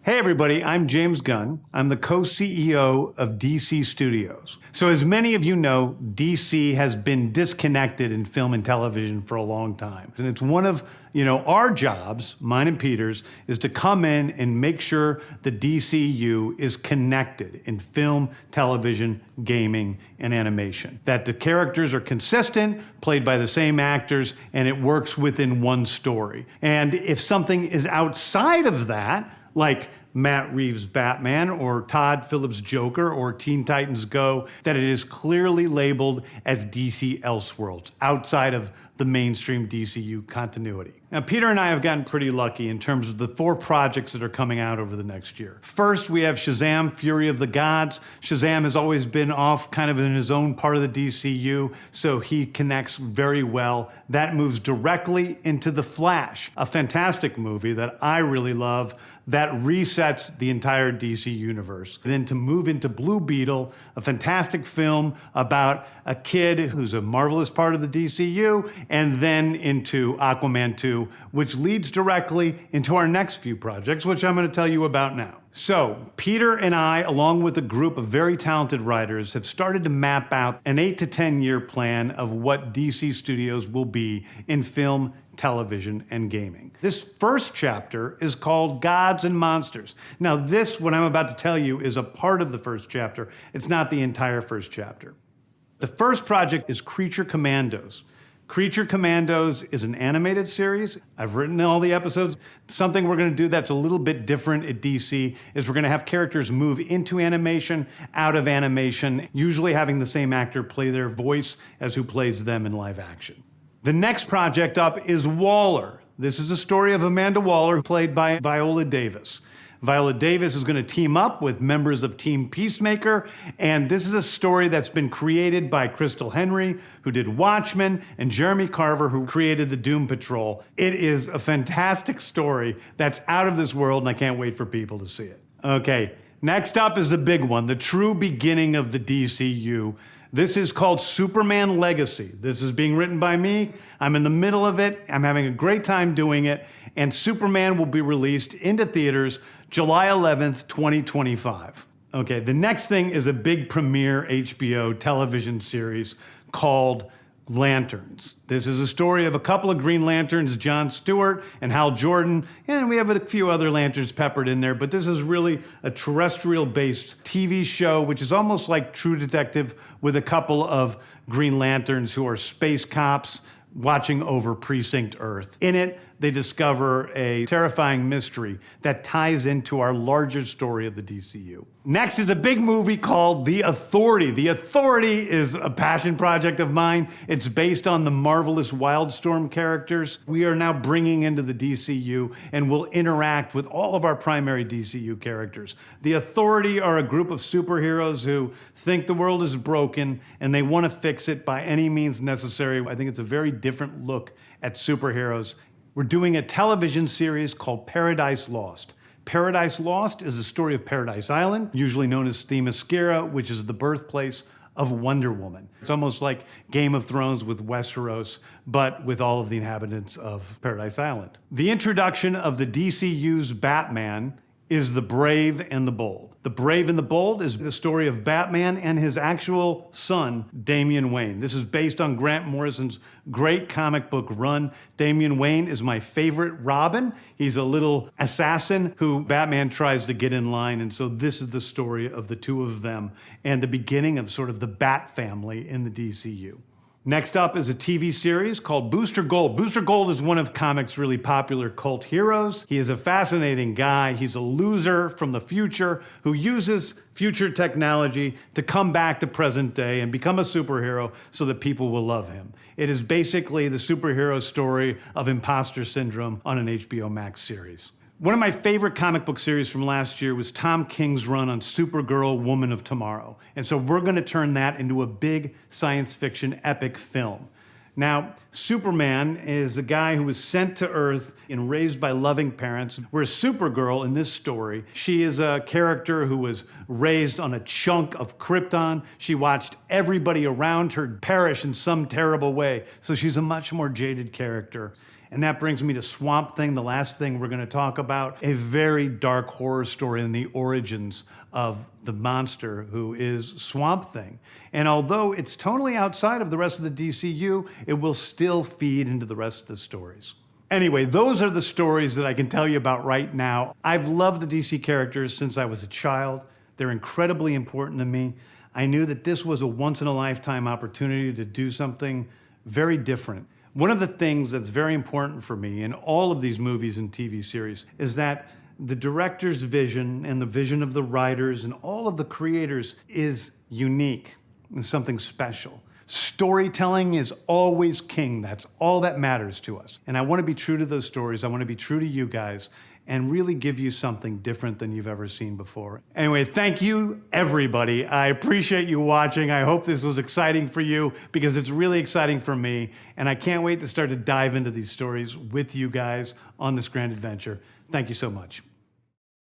Hey everybody, I'm James Gunn. I'm the co-CEO of DC Studios. So as many of you know, DC has been disconnected in film and television for a long time. And it's one of, our jobs, mine and Peter's, is to come in and make sure the DCU is connected in film, television, gaming, and animation. That the characters are consistent, played by the same actors, and it works within one story. And if something is outside of that, like Matt Reeves' Batman or Todd Phillips' Joker or Teen Titans Go, that it is clearly labeled as DC Elseworlds, outside of the mainstream DCU continuity. Now, Peter and I have gotten pretty lucky in terms of the 4 projects that are coming out over the next year. First, we have Shazam! Fury of the Gods. Shazam! Has always been off kind of in his own part of the DCU, so he connects very well. That moves directly into The Flash, a fantastic movie that I really love that resets the entire DC universe. And then to move into Blue Beetle, a fantastic film about a kid who's a marvelous part of the DCU, and then into Aquaman 2, which leads directly into our next few projects, which I'm going to tell you about now. So, Peter and I, along with a group of very talented writers, have started to map out an 8 to 10 year plan of what DC Studios will be in film, television, and gaming. This first chapter is called Gods and Monsters. Now, this, what I'm about to tell you, is a part of the first chapter. It's not the entire first chapter. The first project is Creature Commandos. Creature Commandos is an animated series. I've written all the episodes. Something we're going to do that's a little bit different at DC is we're going to have characters move into animation, out of animation, usually having the same actor play their voice as who plays them in live action. The next project up is Waller. This is a story of Amanda Waller, played by Viola Davis. Viola Davis is going to team up with members of Team Peacemaker, and this is a story that's been created by Crystal Henry, who did Watchmen, and Jeremy Carver, who created the Doom Patrol. It is a fantastic story that's out of this world, and I can't wait for people to see it. Okay, next up is the big one, the true beginning of the DCU. This is called Superman Legacy. This is being written by me. I'm in the middle of it. I'm having a great time doing it. And Superman will be released into theaters July 11th, 2025. Okay, the next thing is a big premiere HBO television series called Lanterns. This is a story of a couple of Green Lanterns, John Stewart and Hal Jordan, and we have a few other Lanterns peppered in there, but this is really a terrestrial-based TV show, which is almost like True Detective with a couple of Green Lanterns who are space cops watching over Precinct Earth. In it, they discover a terrifying mystery that ties into our larger story of the DCU. Next is a big movie called The Authority. The Authority is a passion project of mine. It's based on the marvelous Wildstorm characters we are now bringing into the DCU and will interact with all of our primary DCU characters. The Authority are a group of superheroes who think the world is broken and they want to fix it by any means necessary. I think it's a very different look at superheroes. We're doing a television series called Paradise Lost. Paradise Lost is the story of Paradise Island, usually known as Themyscira, which is the birthplace of Wonder Woman. It's almost like Game of Thrones with Westeros, but with all of the inhabitants of Paradise Island. The introduction of the DCU's Batman is The Brave and the Bold. The Brave and the Bold is the story of Batman and his actual son, Damian Wayne. This is based on Grant Morrison's great comic book run. Damian Wayne is my favorite Robin. He's a little assassin who Batman tries to get in line, and so this is the story of the two of them and the beginning of sort of the Bat family in the DCU. Next up is a TV series called Booster Gold. Booster Gold is one of comics' really popular cult heroes. He is a fascinating guy. He's a loser from the future who uses future technology to come back to present day and become a superhero so that people will love him. It is basically the superhero story of imposter syndrome on an HBO Max series. One of my favorite comic book series from last year was Tom King's run on Supergirl, Woman of Tomorrow. And so we're going to turn that into a big science fiction epic film. Now, Superman is a guy who was sent to Earth and raised by loving parents, whereas Supergirl in this story, she is a character who was raised on a chunk of Krypton. She watched everybody around her perish in some terrible way, so she's a much more jaded character. And that brings me to Swamp Thing, the last thing we're going to talk about, a very dark horror story in the origins of the monster who is Swamp Thing. And although it's totally outside of the rest of the DCU, it will still feed into the rest of the stories. Anyway, those are the stories that I can tell you about right now. I've loved the DC characters since I was a child. They're incredibly important to me. I knew that this was a once-in-a-lifetime opportunity to do something very different. One of the things that's very important for me in all of these movies and TV series is that the director's vision and the vision of the writers and all of the creators is unique and something special. Storytelling is always king. That's all that matters to us. And I want to be true to those stories. I want to be true to you guys and really give you something different than you've ever seen before. Anyway, thank you, everybody. I appreciate you watching. I hope this was exciting for you because it's really exciting for me. And I can't wait to start to dive into these stories with you guys on this grand adventure. Thank you so much.